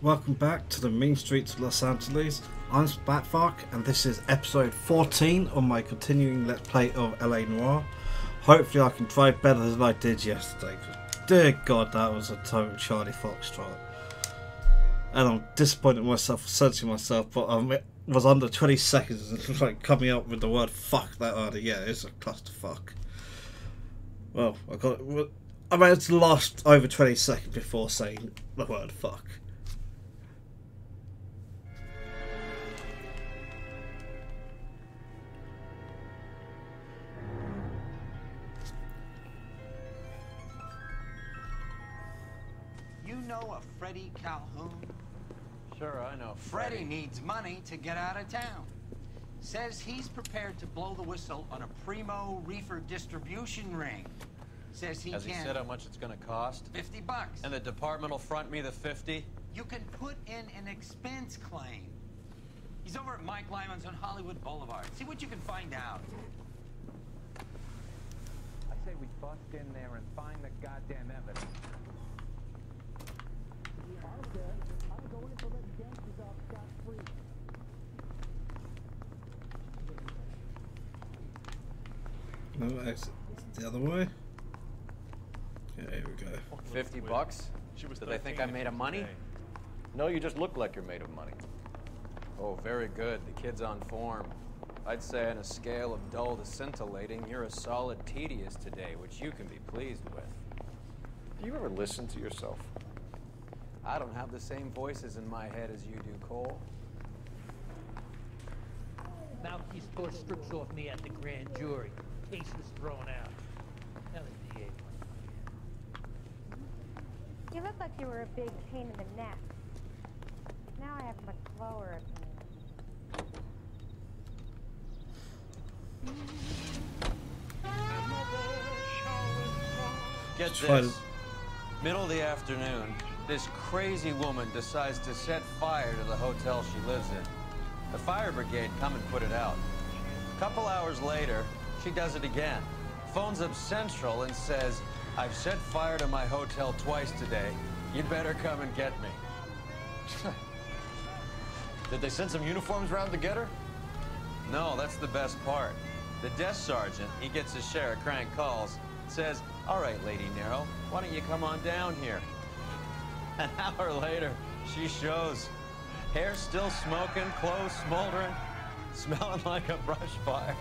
welcome back to the mean streets of Los Angeles. I'm Spatvark and this is episode 14 of my continuing let's play of LA Noire. Hopefully I can drive better than I did yesterday. Dear God, that was a total Charlie Foxtrot. And I'm disappointed in myself for censoring myself, but I was under 20 seconds and like coming up with the word fuck that early. Yeah, it's a clusterfuck. Well, I managed to last over 20 seconds before saying the word fuck. You know a Freddie Calhoun? Sure, I know. Freddie needs money to get out of town. Says he's prepared to blow the whistle on a primo reefer distribution ring. Says he Has he said how much it's gonna cost? $50. And the department will front me the 50? You can put in an expense claim. He's over at Mike Lyman's on Hollywood Boulevard. See what you can find out. I say we bust in there and find the goddamn evidence. I'm going to let gangsters off scot-free. No exit. The other way. Yeah, here we go. $50? Do they think I'm made of money? No, you just look like you're made of money. Oh, very good. The kid's on form. I'd say on a scale of dull to scintillating, you're a solid tedious today, which you can be pleased with. Do you ever listen to yourself? I don't have the same voices in my head as you do, Cole. Mouthpiece tore strips off me at the grand jury. Case was thrown out. Now the DA. You look like you were a big pain in the neck. Now I have a much lower Get this. Middle of the afternoon, this crazy woman decides to set fire to the hotel she lives in. The fire brigade come and put it out. A couple hours later, she does it again. Phones up Central and says, I've set fire to my hotel twice today. You'd better come and get me. Did they send some uniforms around to get her? No, that's the best part. The desk sergeant, he gets his share of crank calls, says, all right, Lady Nero, why don't you come on down here? An hour later, she shows. Hair still smoking, clothes smoldering, smelling like a brush fire.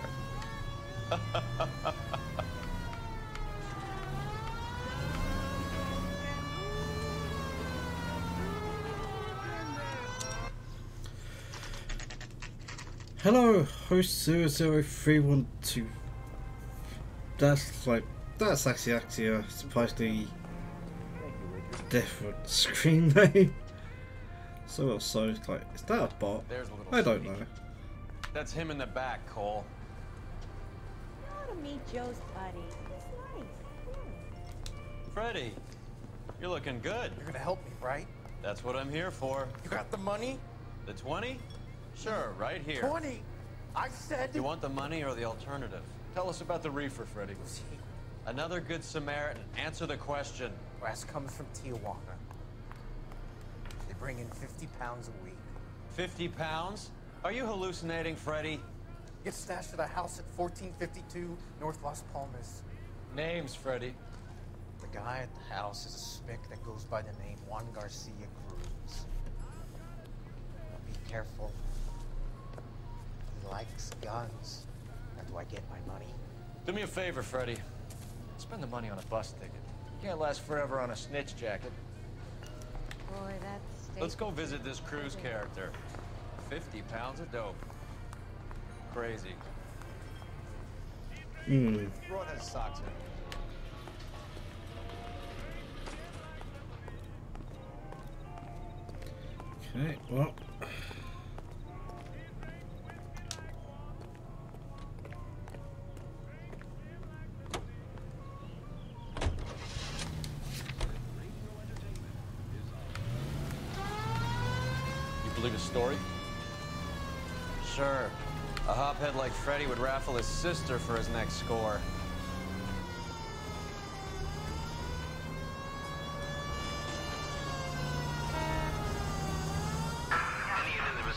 Hello, host 00312. That's actually a supposedly different screen name. So it's like, is that a bot? There's a little I don't sneak. know. That's him in the back, Cole. I want to meet Joe's buddy. He's nice. Freddie, you're looking good. You're gonna help me, right? That's what I'm here for. You got the money? The 20? Sure, right here. 20? I said... You want the money or the alternative? Tell us about the reefer, Freddie. Another good Samaritan. Answer the question. Brass comes from Tijuana. They bring in 50 pounds a week. 50 pounds? Are you hallucinating, Freddie? Get stashed at a house at 1452 North Las Palmas. Names, Freddie. The guy at the house is a spick that goes by the name Juan Garcia Cruz. Now be careful. He likes guns. Now do I get my money? Do me a favor, Freddie. Spend the money on a bus ticket. You can't last forever on a snitch jacket. Boy, that's... Let's go visit this Cruz character. 50 pounds of dope. Crazy. Throw it in his socks in. Okay, well. Believe his story? Sure. A hophead like Freddie would raffle his sister for his next score.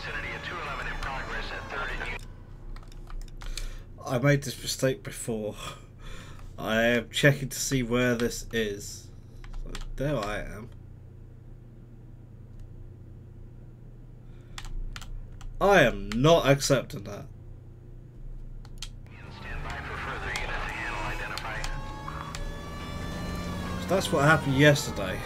vicinity of 211 in progress at 3rd and I made this mistake before. I am checking to see where this is. So there I am. I am not accepting that. Stand by for further unit to handle identify. So that's what happened yesterday.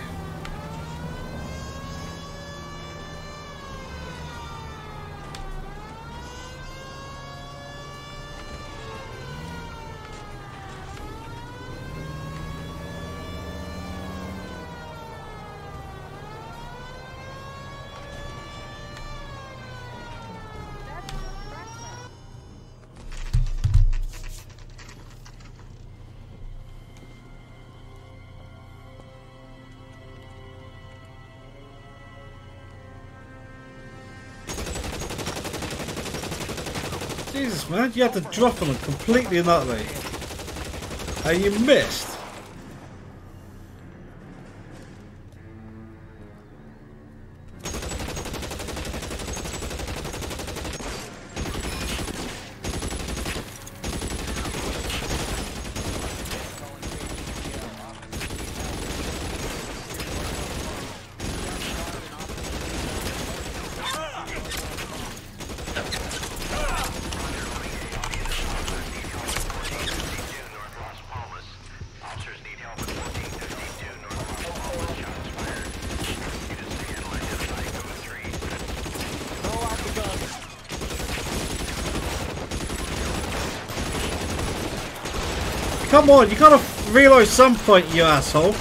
Jesus, man, you had to drop on them completely and utterly. And you missed. Come on, you gotta reload some point, you asshole.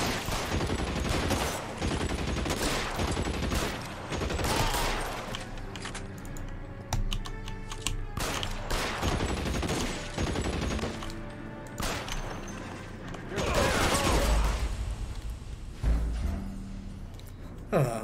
Ah.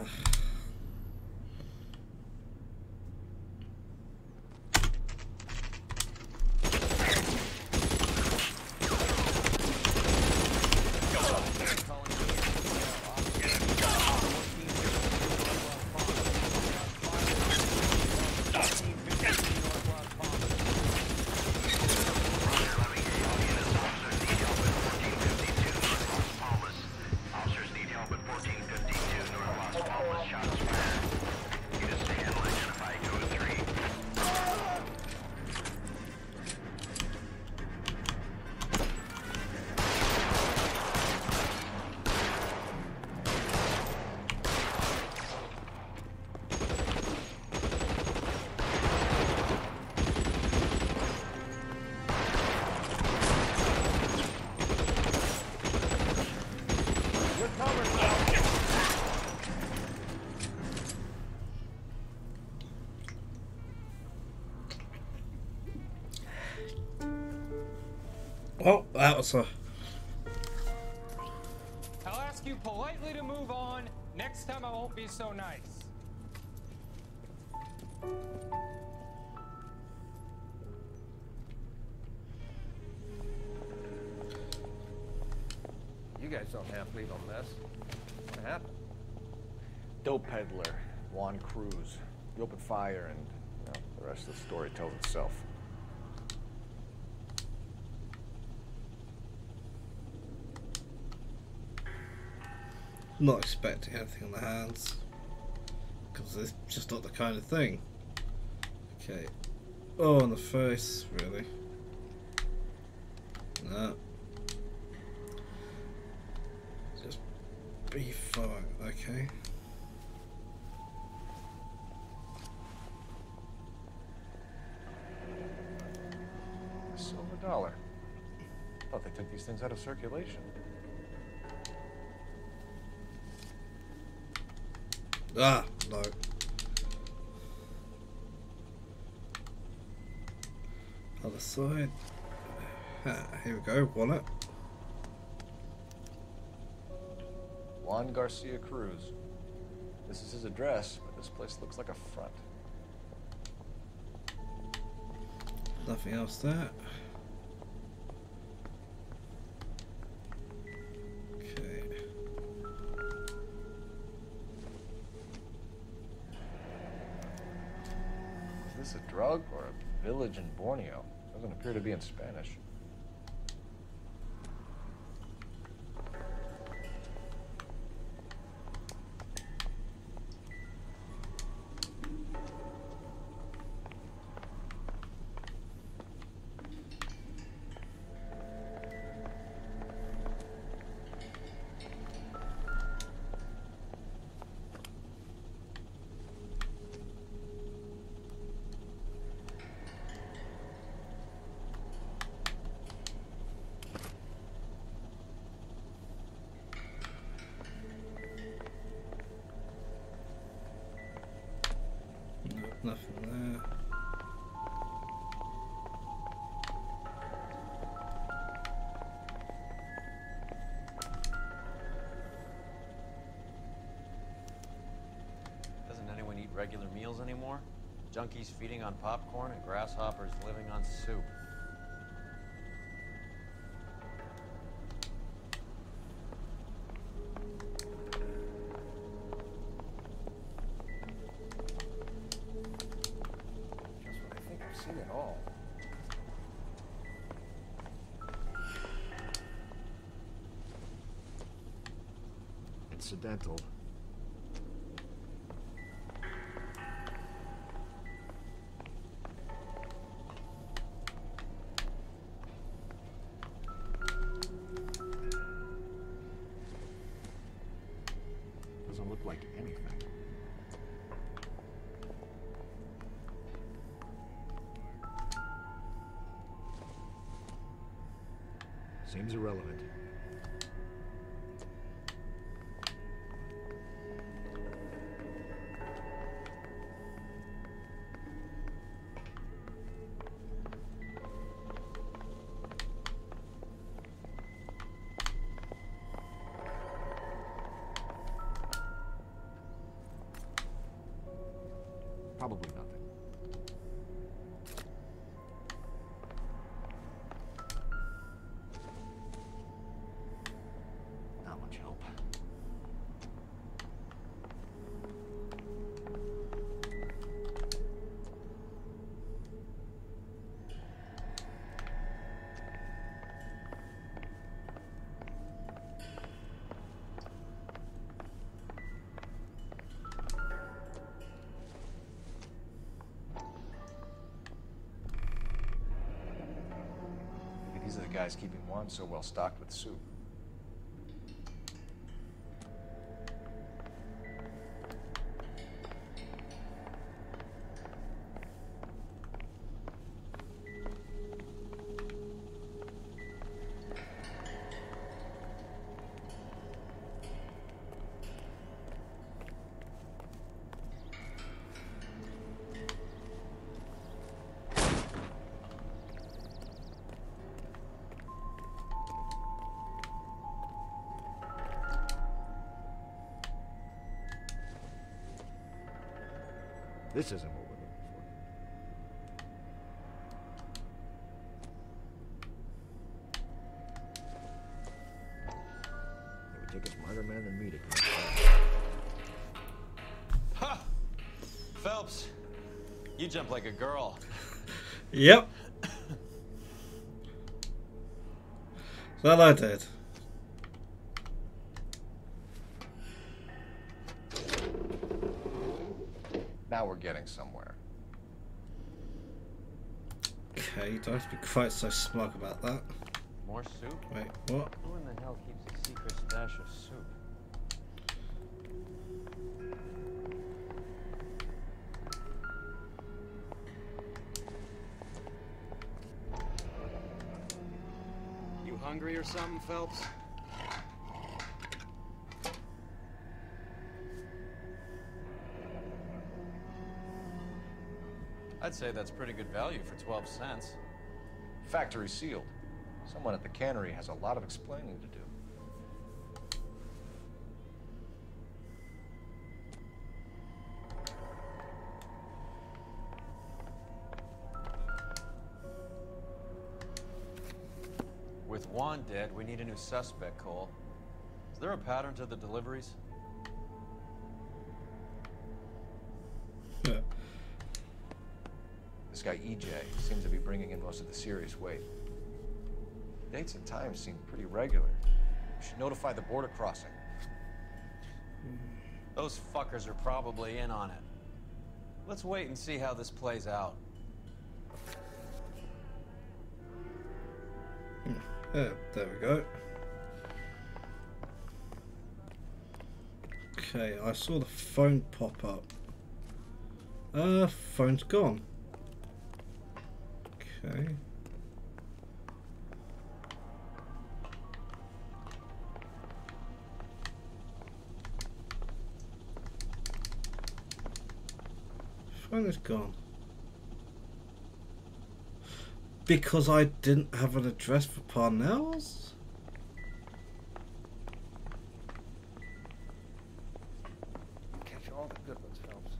Well, that was a... I'll ask you politely to move on. Next time I won't be so nice. You guys don't have to leave a mess. What happened? Dope peddler, Juan Cruz. You opened fire and, you know, the rest of the story tells itself. Not expecting anything on the hands. Because it's just not the kind of thing. Okay. Oh, on the face, really? No. Just be fine, okay. A silver dollar. Thought they took these things out of circulation. Ah, no. Other side. Ah, here we go, wallet. Juan Garcia Cruz. This is his address, but this place looks like a front. Nothing else there. Okay. this a drug or a village in Borneo? Doesn't appear to be in Spanish. Nothing there. Doesn't anyone eat regular meals anymore? Junkies feeding on popcorn and grasshoppers living on soup. Seen it all. Incidental. Doesn't look like anything. Seems irrelevant. Probably nothing. Not much help. Maybe these are the guys keeping Juan so well stocked with soup. This isn't what we're looking for. It would take a smarter man than me to connect that. Ha! Phelps, you jump like a girl. Yep. That I did. Now we're getting somewhere. Okay, you don't have to be quite so smug about that. More soup? Wait, what? Who in the hell keeps a secret stash of soup? You hungry or something, Phelps? I'd say that's pretty good value for 12 cents. Factory sealed. Someone at the cannery has a lot of explaining to do. With Juan dead, we need a new suspect, Cole. Is there a pattern to the deliveries? guy EJ seems to be bringing in most of the serious weight. Dates and times seem pretty regular. We should notify the border crossing. Those fuckers are probably in on it. Let's wait and see how this plays out. Yeah, there we go. Okay, I saw the phone pop up. Phone's gone. Okay. Phone is gone. Because I didn't have an address for Parnell's? Catch all the good ones, Phelps.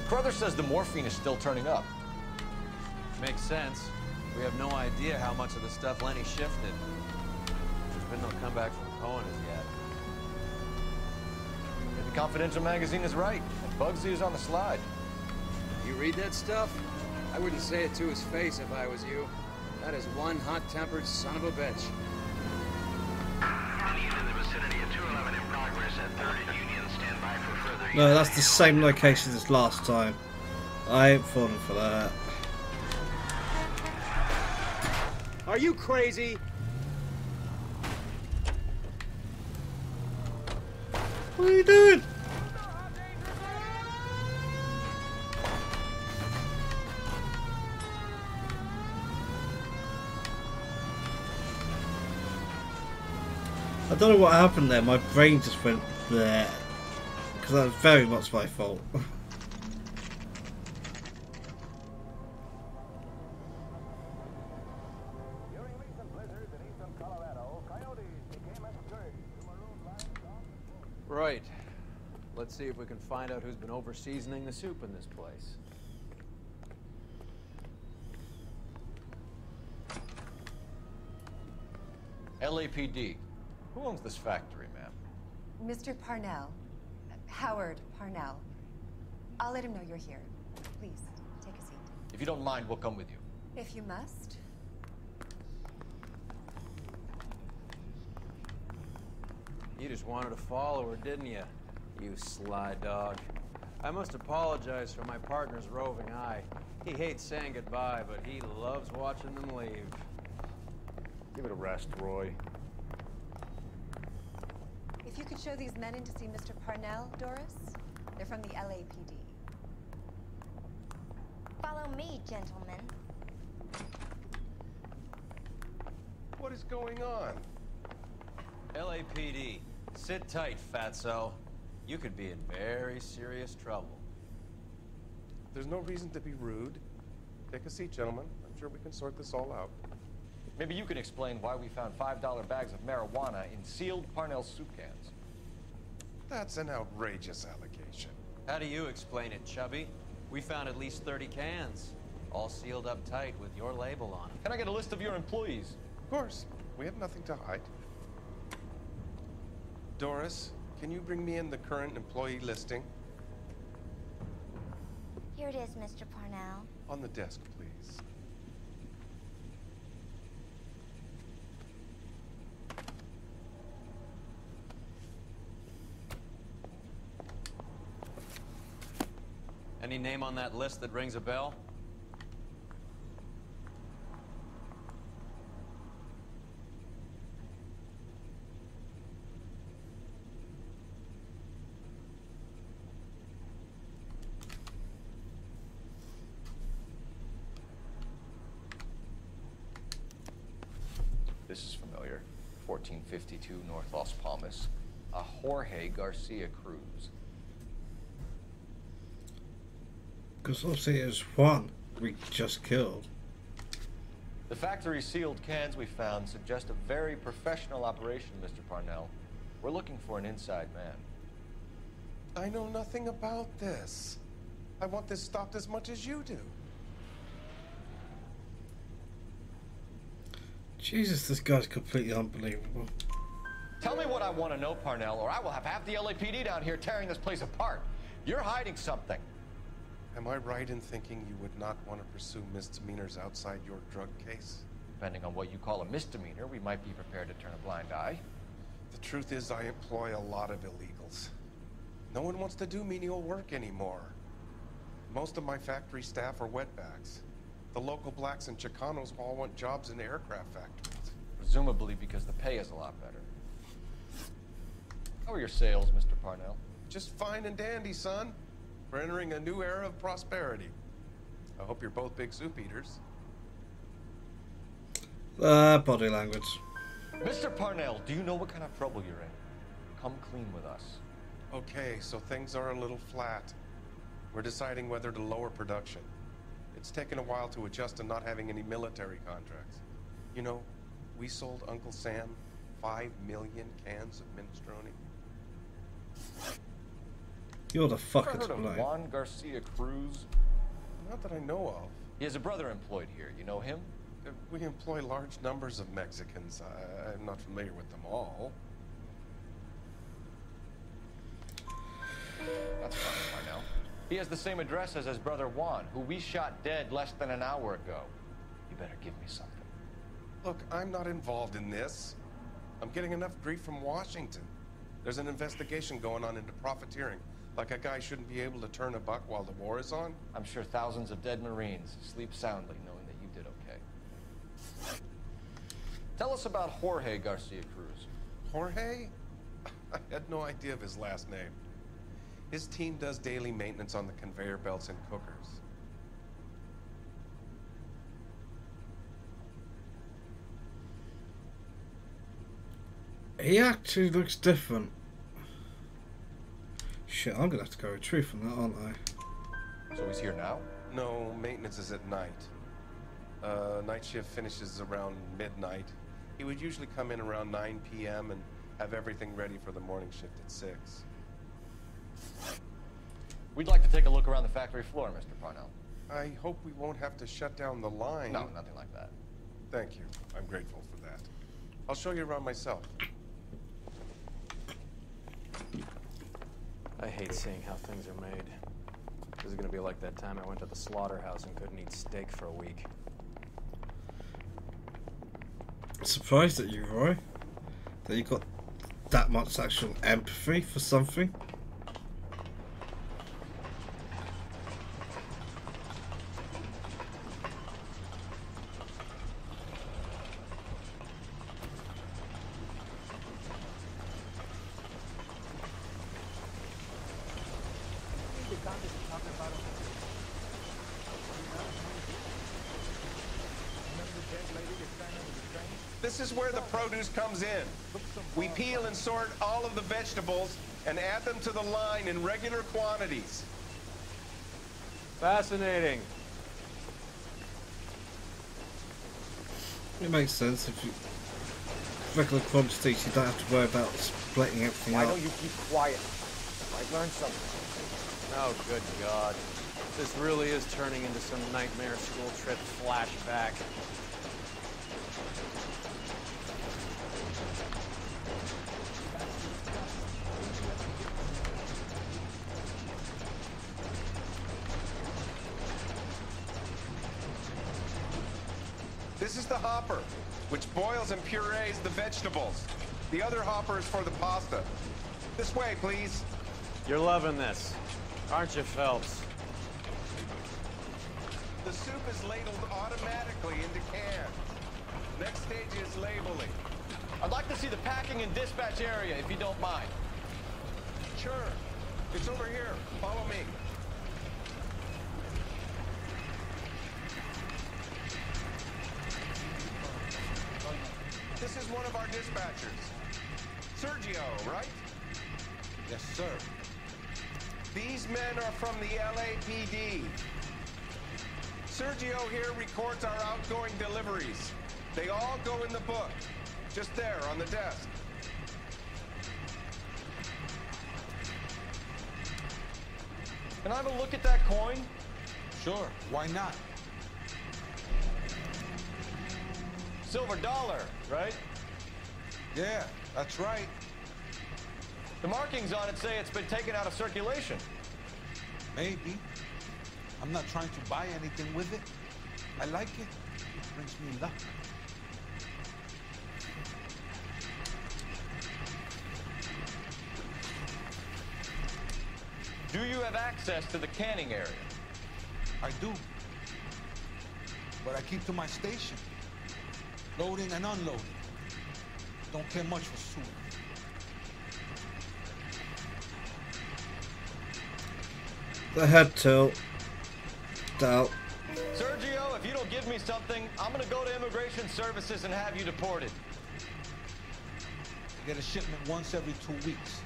Carruthers says the morphine is still turning up. Makes sense. We have no idea how much of the stuff Lenny shifted. There's been no comeback from Cohen as yet. Maybe Confidential magazine is right, and Bugsy is on the slide. You read that stuff? I wouldn't say it to his face if I was you. That is one hot-tempered son of a bitch. Union in the vicinity of 211 in progress at 3rd and Union. Stand by for further. No, that's the same location as last time. I ain't falling for that. Are you crazy? What are you doing? I don't know what happened there. My brain just went there. Because that was very much my fault. Right. Let's see if we can find out who's been over-seasoning the soup in this place. LAPD. Who owns this factory, ma'am? Mr. Parnell. Howard Parnell. I'll let him know you're here. Please, take a seat. If you don't mind, we'll come with you. If you must. You just wanted to follow her, didn't you? You sly dog. I must apologize for my partner's roving eye. He hates saying goodbye, but he loves watching them leave. Give it a rest, Roy. If you could show these men in to see Mr. Parnell, Doris. They're from the LAPD. Follow me, gentlemen. What is going on? LAPD, sit tight, fatso. You could be in very serious trouble. There's no reason to be rude. Take a seat, gentlemen. I'm sure we can sort this all out. Maybe you can explain why we found $5 bags of marijuana in sealed Parnell soup cans. That's an outrageous allegation. How do you explain it, Chubby? We found at least 30 cans, all sealed up tight with your label on them. Can I get a list of your employees? Of course. We have nothing to hide. Doris, can you bring me in the current employee listing? Here it is, Mr. Parnell. On the desk, please. Any name on that list that rings a bell? This is familiar. 1452 North Las Palmas. A Jorge Garcia Cruz. Because obviously it was Juan we just killed. The factory sealed cans we found suggest a very professional operation, Mr. Parnell. We're looking for an inside man. I know nothing about this. I want this stopped as much as you do. Jesus, this guy's completely unbelievable. Tell me what I want to know, Parnell, or I will have half the LAPD down here tearing this place apart. You're hiding something. Am I right in thinking you would not want to pursue misdemeanors outside your drug case? Depending on what you call a misdemeanor, we might be prepared to turn a blind eye. The truth is, I employ a lot of illegals. No one wants to do menial work anymore. Most of my factory staff are wetbacks. The local blacks and Chicanos all want jobs in aircraft factories. Presumably because the pay is a lot better. How are your sales, Mr. Parnell? Just fine and dandy, son. We're entering a new era of prosperity. I hope you're both big soup eaters. Body language. Mr. Parnell, do you know what kind of trouble you're in? Come clean with us. Okay, so things are a little flat. We're deciding whether to lower production. It's taken a while to adjust to not having any military contracts. You know, we sold Uncle Sam 5 million cans of minestrone. You're the fucker Ever to heard of blame. Juan Garcia Cruz? Not that I know of. He has a brother employed here. You know him? We employ large numbers of Mexicans. I'm not familiar with them all. That's fine, Parnell. He has the same address as his brother Juan, who we shot dead less than an hour ago. You better give me something. Look, I'm not involved in this. I'm getting enough grief from Washington. There's an investigation going on into profiteering. Like a guy shouldn't be able to turn a buck while the war is on. I'm sure thousands of dead Marines sleep soundly knowing that you did okay. Tell us about Jorge Garcia Cruz. Jorge? I had no idea of his last name. His team does daily maintenance on the conveyor belts and cookers. He actually looks different. Shit, I'm gonna have to go with truth on that, aren't I? So he's here now? No, maintenance is at night. Night shift finishes around midnight. He would usually come in around 9 p.m. and have everything ready for the morning shift at 6. We'd like to take a look around the factory floor, Mr. Parnell. I hope we won't have to shut down the line. No, nothing like that. Thank you. I'm grateful for that. I'll show you around myself. I hate seeing how things are made. This is gonna be like that time I went to the slaughterhouse and couldn't eat steak for a week. Surprised at you, Roy. That you got that much actual empathy for something. This is where the produce comes in. We peel and sort all of the vegetables and add them to the line in regular quantities. Fascinating. It makes sense if you regular quantities, you don't have to worry about splitting everything Why up. don't you keep quiet? I learned something. Oh, good God. This really is turning into some nightmare school trip flashback. This is the hopper, which boils and purees the vegetables. The other hopper is for the pasta. This way, please. You're loving this, aren't you, Phelps? The soup is ladled automatically into cans. Next stage is labeling. I'd like to see the packing and dispatch area, if you don't mind. Sure. It's over here. Follow me. This is one of our dispatchers. Sergio, right? Yes, sir. These men are from the LAPD. Sergio here records our outgoing deliveries. They all go in the book. Just there on the desk. Can I have a look at that coin? Sure, why not? Silver dollar, right? Yeah, that's right. The markings on it say it's been taken out of circulation. Maybe. I'm not trying to buy anything with it. I like it. It brings me luck. Do you have access to the canning area? I do. But I keep to my station. Loading and unloading. Don't care much for soup. The head tilt. Doubt. Sergio, if you don't give me something, I'm gonna go to Immigration Services and have you deported. I get a shipment once every 2 weeks.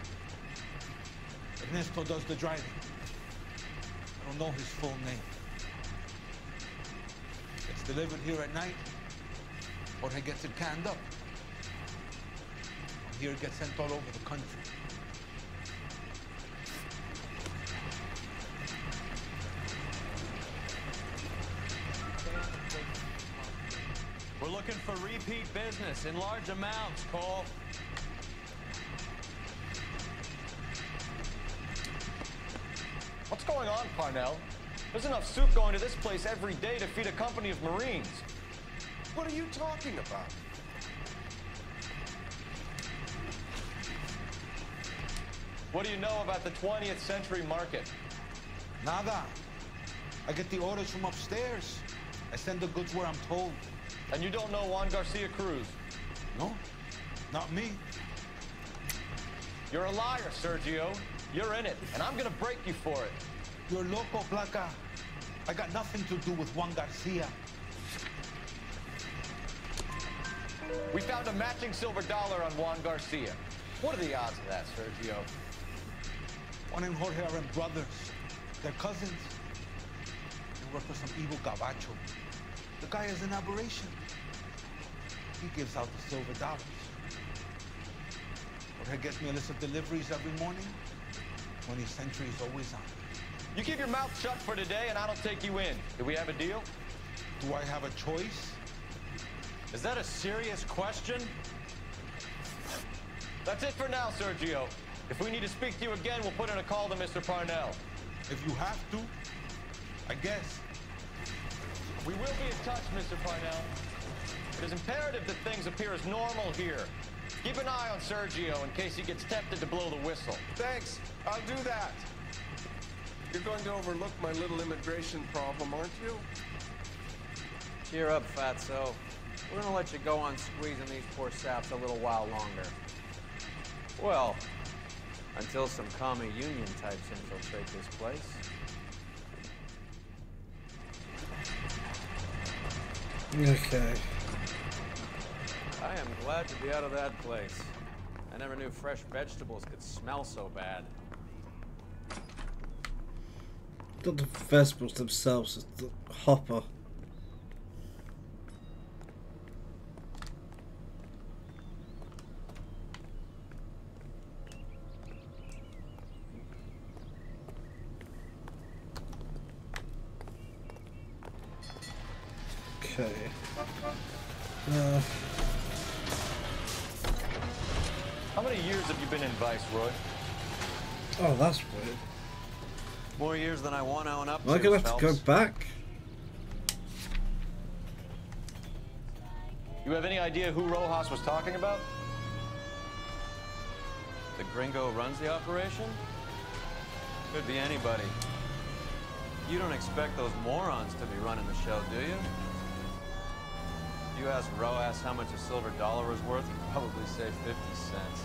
Ernesto does the driving. I don't know his full name. It's delivered here at night, or he gets it canned up. From here it gets sent all over the country. We're looking for repeat business in large amounts, Cole. What's going on, Parnell? There's enough soup going to this place every day to feed a company of Marines. What are you talking about? What do you know about the 20th century market? Nada. I get the orders from upstairs. I send the goods where I'm told. And you don't know Juan Garcia Cruz? No, not me. You're a liar, Sergio. You're in it, and I'm gonna break you for it. You're loco, Placa. I got nothing to do with Juan Garcia. We found a matching silver dollar on Juan Garcia. What are the odds of that, Sergio? Juan and Jorge are brothers. They're cousins. They work for some evil gabacho. The guy is an aberration. He gives out the silver dollars. Jorge gets me a list of deliveries every morning. 20th century is always on. You keep your mouth shut for today, and I don't take you in. Do we have a deal? Do I have a choice? Is that a serious question? That's it for now, Sergio. If we need to speak to you again, we'll put in a call to Mr. Parnell. If you have to, I guess. We will be in touch, Mr. Parnell. It is imperative that things appear as normal here. Keep an eye on Sergio in case he gets tempted to blow the whistle. Thanks. I'll do that. You're going to overlook my little immigration problem, aren't you? Cheer up, Fatso. We're gonna let you go on squeezing these poor saps a little while longer. Well, until some commie union types infiltrate this place. Okay. I am glad to be out of that place. I never knew fresh vegetables could smell so bad. Not the vegetables themselves, it's the hopper. Okay. How many years have you been in Vice, Roy? Oh, that's weird. More years than I want to own up to. Am I gonna have to go back? You have any idea who Rojas was talking about? The gringo runs the operation? Could be anybody. You don't expect those morons to be running the show, do you? If you asked Rojas how much a silver dollar was worth, he'd probably say 50 cents.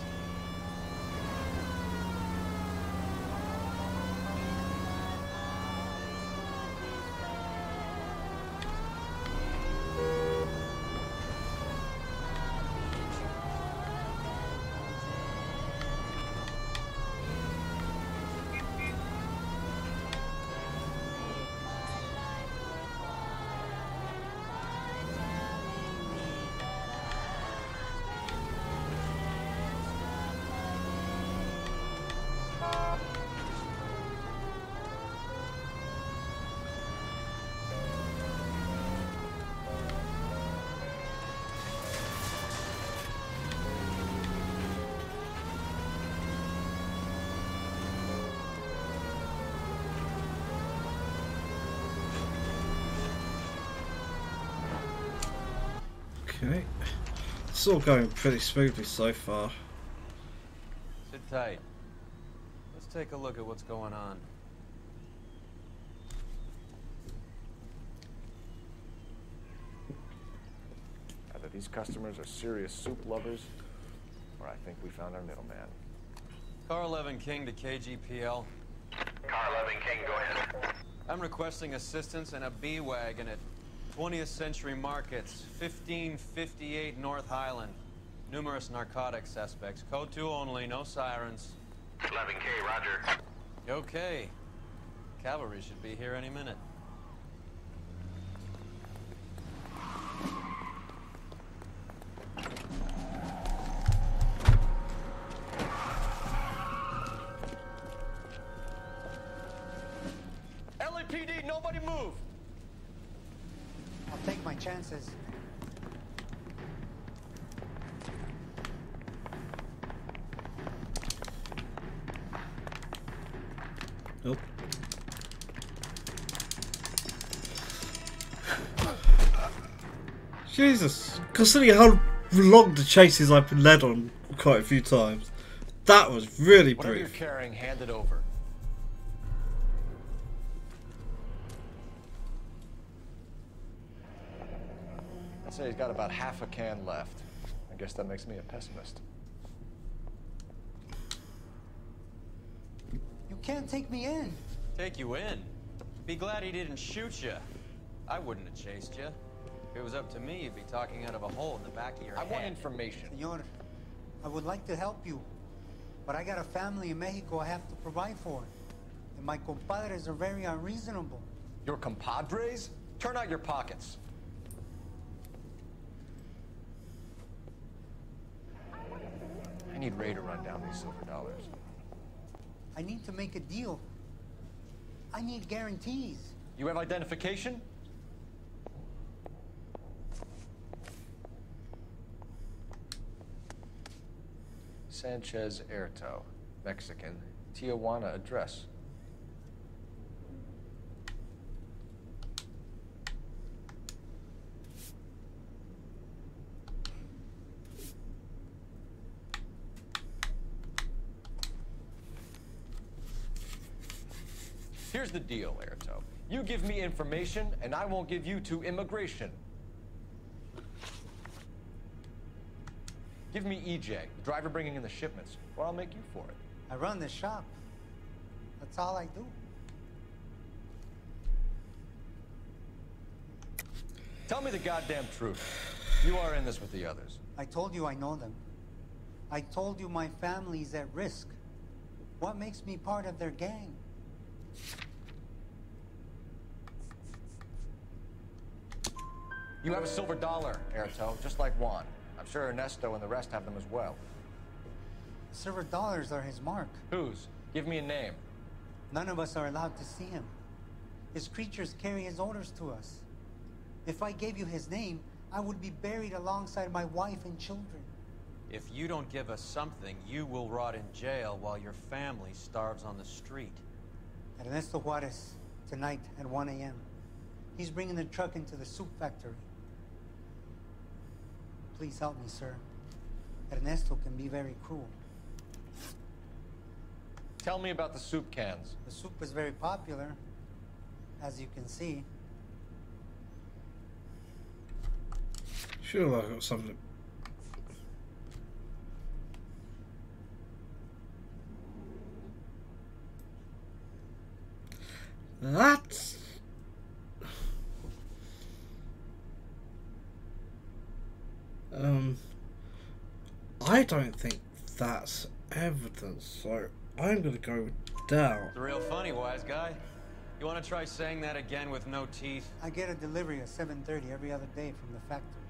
Okay. It's all going pretty smoothly so far. Sit tight. Let's take a look at what's going on. Either these customers are serious soup lovers, or I think we found our middleman. Car 11 King to KGPL. Car 11 King, go ahead. I'm requesting assistance in a B-Wagon at 20th Century Markets, 1558 North Highland. Numerous narcotic suspects. Code 2 only, no sirens. 11K, roger. Okay. Cavalry should be here any minute. LAPD, nobody move! I'll take my chances. Nope. Jesus, considering how long the chases I've been led on quite a few times, that was really Whatever brief. you're carrying, hand it over. I'd say he's got about half a can left. I guess that makes me a pessimist. You can't take me in. Take you in? Be glad he didn't shoot you. I wouldn't have chased you. If it was up to me, you'd be talking out of a hole in the back of your head. I want information. Senor, I would like to help you, but I got a family in Mexico I have to provide for. And my compadres are very unreasonable. Your compadres? Turn out your pockets. I need Ray to run down these silver dollars. I need to make a deal. I need guarantees. You have identification? Sanchez Erto, Mexican, Tijuana address. Here's the deal, Erto. You give me information, and I won't give you to immigration. Give me EJ, the driver bringing in the shipments, or I'll make you for it. I run the shop. That's all I do. Tell me the goddamn truth. You are in this with the others. I told you I know them. I told you my family's at risk. What makes me part of their gang? You have a silver dollar, Erto, just like Juan. I'm sure Ernesto and the rest have them as well. Silver dollars are his mark. Whose? Give me a name. None of us are allowed to see him. His creatures carry his orders to us. If I gave you his name, I would be buried alongside my wife and children. If you don't give us something, you will rot in jail while your family starves on the street. Ernesto Juarez, tonight at 1 a.m. He's bringing the truck into the soup factory. Please help me, sir. Ernesto can be very cruel. Tell me about the soup cans. The soup is very popular, as you can see. Sure, I got something. That's... I don't think that's evidence, so I'm gonna go with doubt. It's real funny, wise guy. You want to try saying that again with no teeth? I get a delivery at 7:30 every other day from the factory.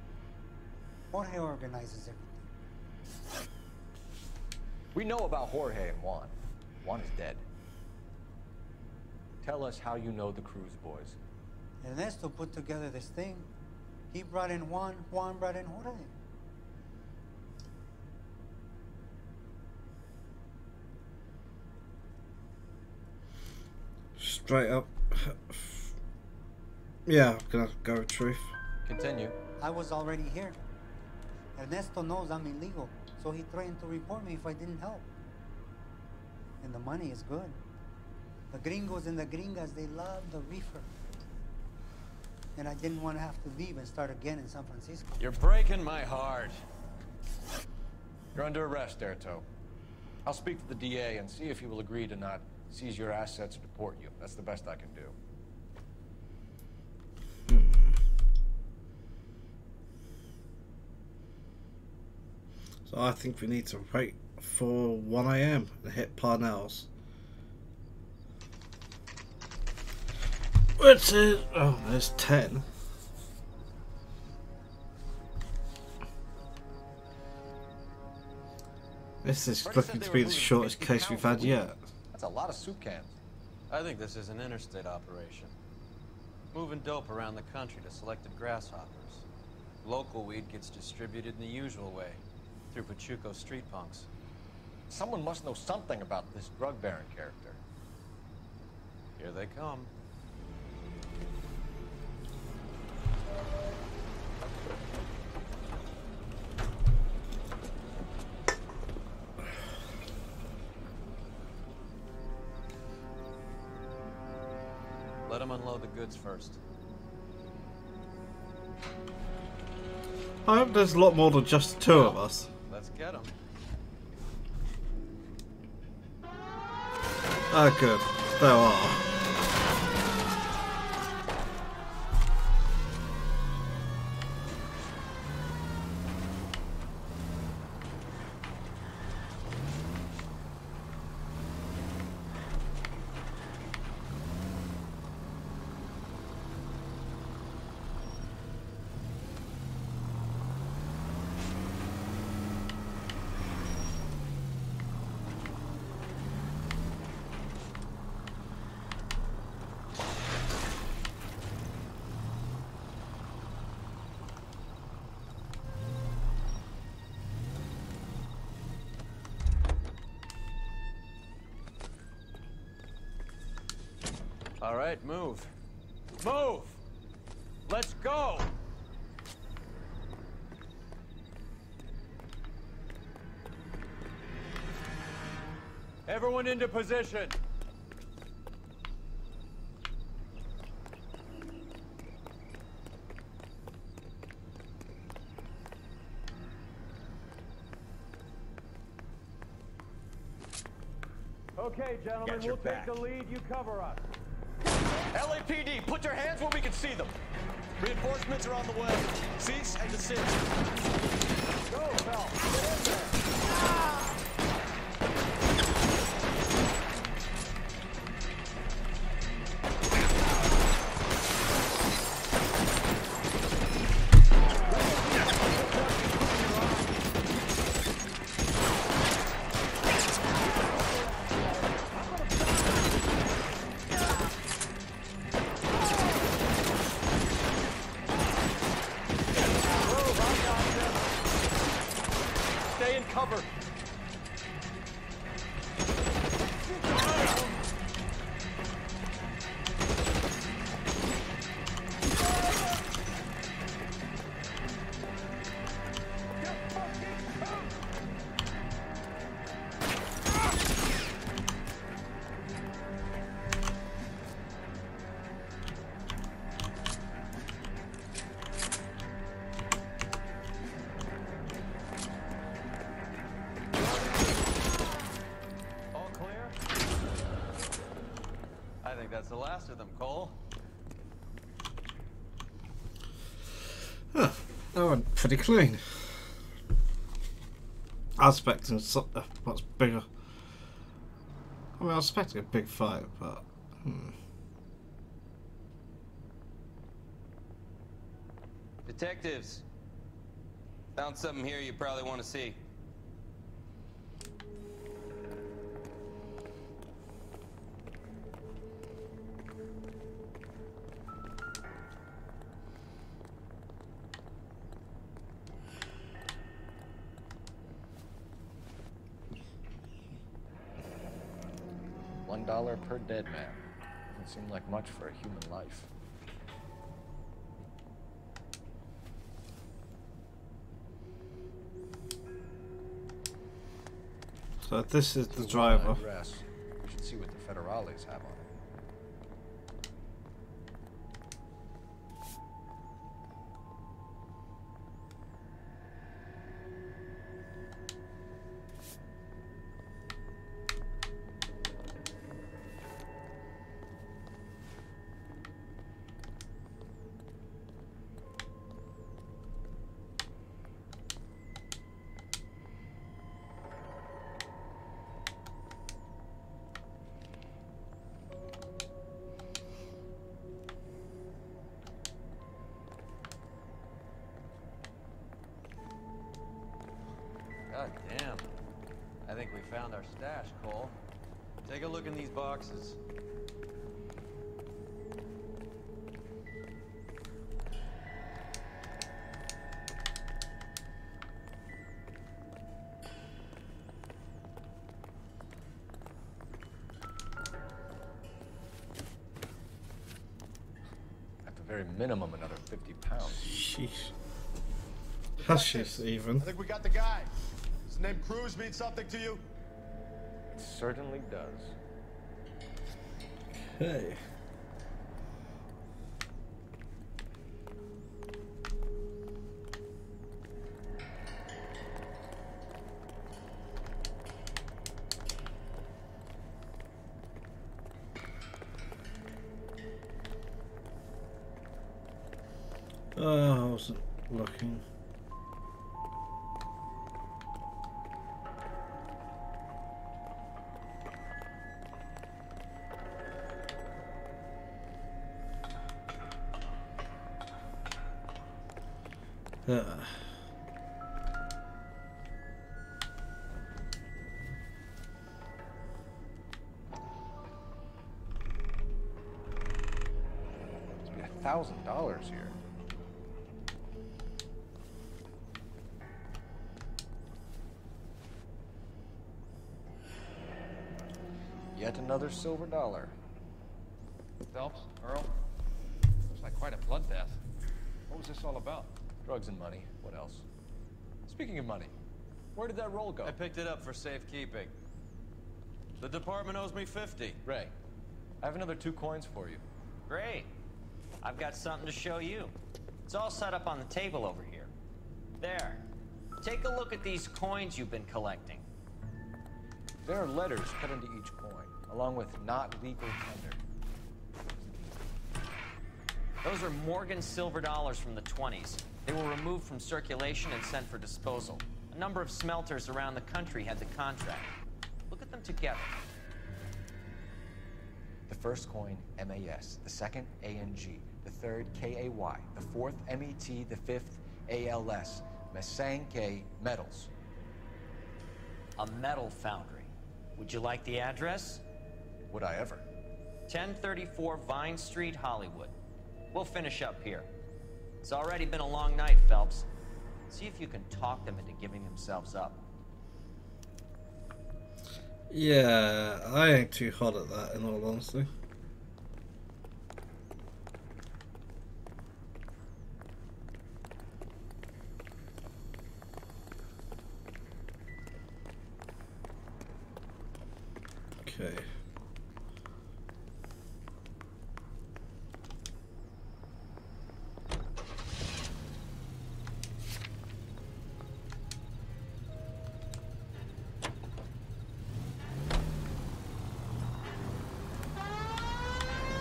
Jorge organizes everything. We know about Jorge and Juan. Juan is dead. Tell us how you know the Cruz boys. Ernesto put together this thing. He brought in Juan, Juan brought in Jorge. Straight up. Yeah, I'm gonna go with truth. Continue. I was already here. Ernesto knows I'm illegal, so he threatened to report me if I didn't help. And the money is good. The gringos and the gringas, they love the reefer. And I didn't want to have to leave and start again in San Francisco. You're breaking my heart. You're under arrest, Erto. I'll speak to the DA and see if he will agree to not seize your assets or deport you. That's the best I can do. So I think we need to wait for 1 AM and hit Parnell's. Which is... oh, there's 10. This is looking to be the shortest case we've had yet. That's a lot of soup cans. I think this is an interstate operation. Moving dope around the country to selected grasshoppers. Local weed gets distributed in the usual way, through Pachuco street punks. Someone must know something about this drug baron character. Here they come. Let them unload the goods first. I hope there's a lot more than just the two of us. Let's get them. Oh, good. There are. All right, move. Move! Let's go! Everyone into position. Okay, gentlemen, we'll take the lead. You cover us. LAPD, put your hands where we can see them. Reinforcements are on the way. Cease and desist. Go, Phelps. Get in there. Cover. That's the last of them, Cole. Huh, that went pretty clean. I was expecting something much bigger. I mean, I was expecting a big fight, but... Detectives, found something here you probably want to see. $1 per dead man. Doesn't seem like much for a human life. So this is the We driver. want an address. We should see what the federales have on it. God damn. I think we found our stash, Cole. Take a look in these boxes. At the very minimum, another 50 pounds. Sheesh. Hush even. I think we got the guy. Does the name Cruz mean something to you? It certainly does. Okay. Oh, I wasn't looking. Must be $1,000 here. Yet another silver dollar. Phelps, Earl, looks like quite a bloodbath. What was this all about? Drugs and money. What else? Speaking of money, where did that roll go? I picked it up for safekeeping. The department owes me 50. Ray, I have another 2 coins for you. Great. I've got something to show you. It's all set up on the table over here. There. Take a look at these coins you've been collecting. There are letters cut into each coin, along with not legal tender. Those are Morgan silver dollars from the 20s. They were removed from circulation and sent for disposal. A number of smelters around the country had the contract. Look at them together. The first coin, MAS. The second, ANG. The third, KAY. The fourth, MET. The fifth, ALS. Masanke Metals. A metal foundry. Would you like the address? Would I ever? 1034 Vine Street, Hollywood. We'll finish up here. It's already been a long night, Phelps. See if you can talk them into giving themselves up. Yeah, I ain't too hot at that, in all honesty. Okay.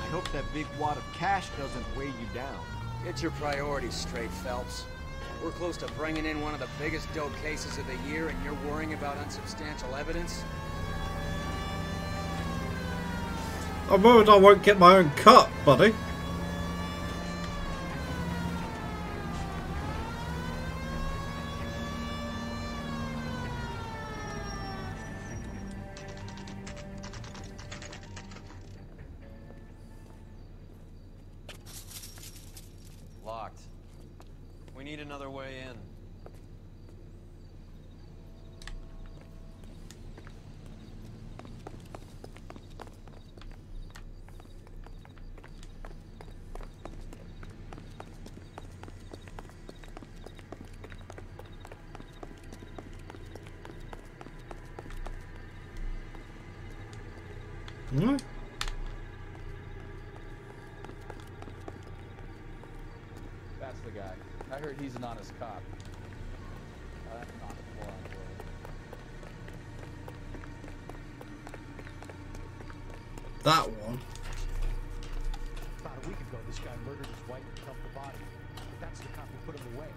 I hope that big wad of cash doesn't weigh you down. Get your priorities straight, Phelps. We're close to bringing in one of the biggest dope cases of the year, and you're worrying about unsubstantial evidence? I'm worried I won't get my own cut, buddy. Locked. We need another way in. Mm. That's the guy. I heard he's an honest cop. That's not the law. That one. About a week ago, this guy murdered his wife and dumped the body. But that's the cop who put him away.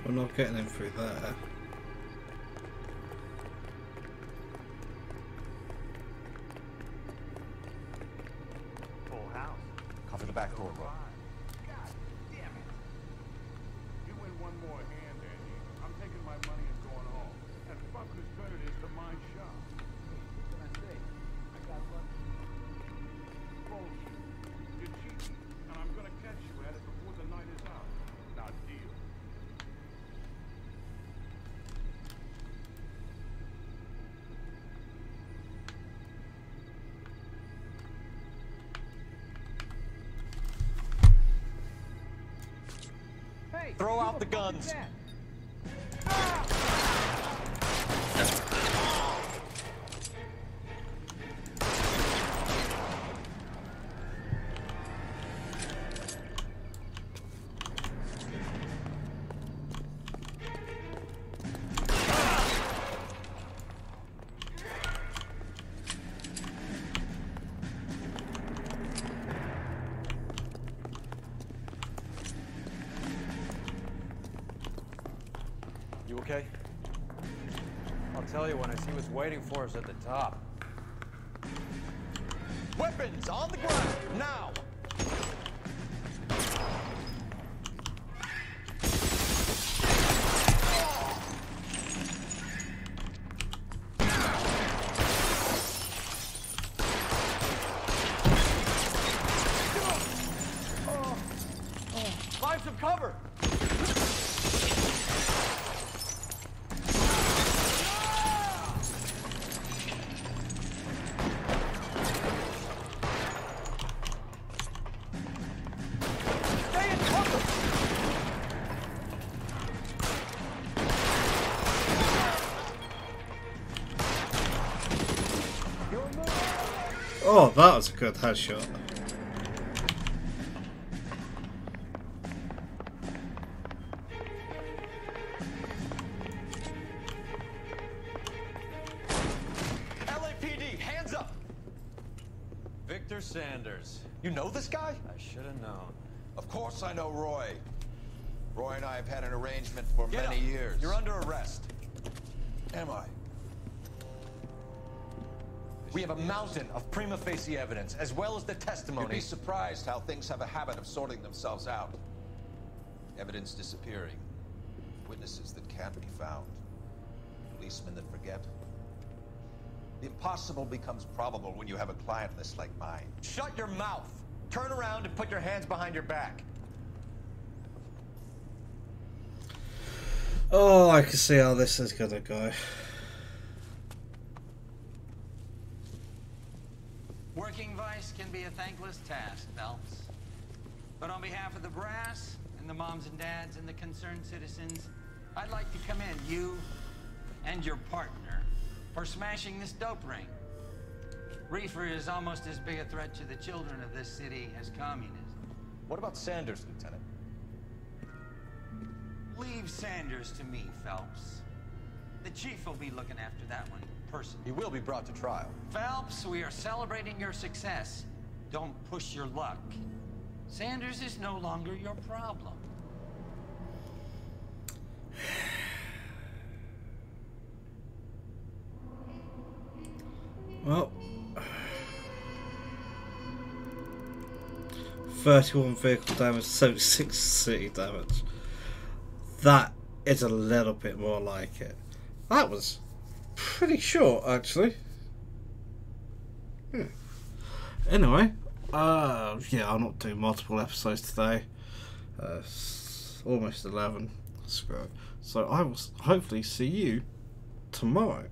We're not getting him through there. Full house. Cover the back door, bro. God damn it. You win one more hand, Andy. I'm taking my money and going home. And fuck whose turn it is to my shop. What can I say? I got lucky. Bullshit. You're cheating, and I'm gonna catch you at it before the night is out. Now deal. Hey, Throw out the guns. You okay? I'll tell you when I see what's waiting for us at the top. Weapons on the ground, now! Find some cover! Oh, that was a good headshot. LAPD, hands up! Victor Sanders. You know this guy? I should have known. Of course I know Roy. Roy and I have had an arrangement for Get many up. years. You're under arrest. Am I? We have a mountain of prima facie evidence, as well as the testimony. You'd be surprised how things have a habit of sorting themselves out. Evidence disappearing. Witnesses that can't be found. Policemen that forget. The impossible becomes probable when you have a client list like mine. Shut your mouth! Turn around and put your hands behind your back. Oh, I can see how this is gonna go. Working vice can be a thankless task, Phelps. But on behalf of the brass, and the moms and dads, and the concerned citizens, I'd like to commend you and your partner for smashing this dope ring. Reefer is almost as big a threat to the children of this city as communism. What about Sanders, Lieutenant? Leave Sanders to me, Phelps. The chief will be looking after that one personally. He will be brought to trial. Phelps, we are celebrating your success. Don't push your luck. Sanders is no longer your problem. Well, 31 vehicle damage, 76 city damage. That is a little bit more like it. That was pretty short, actually. Anyway, yeah, I'll not do multiple episodes today. Almost 11. Screw it. So I will hopefully see you tomorrow.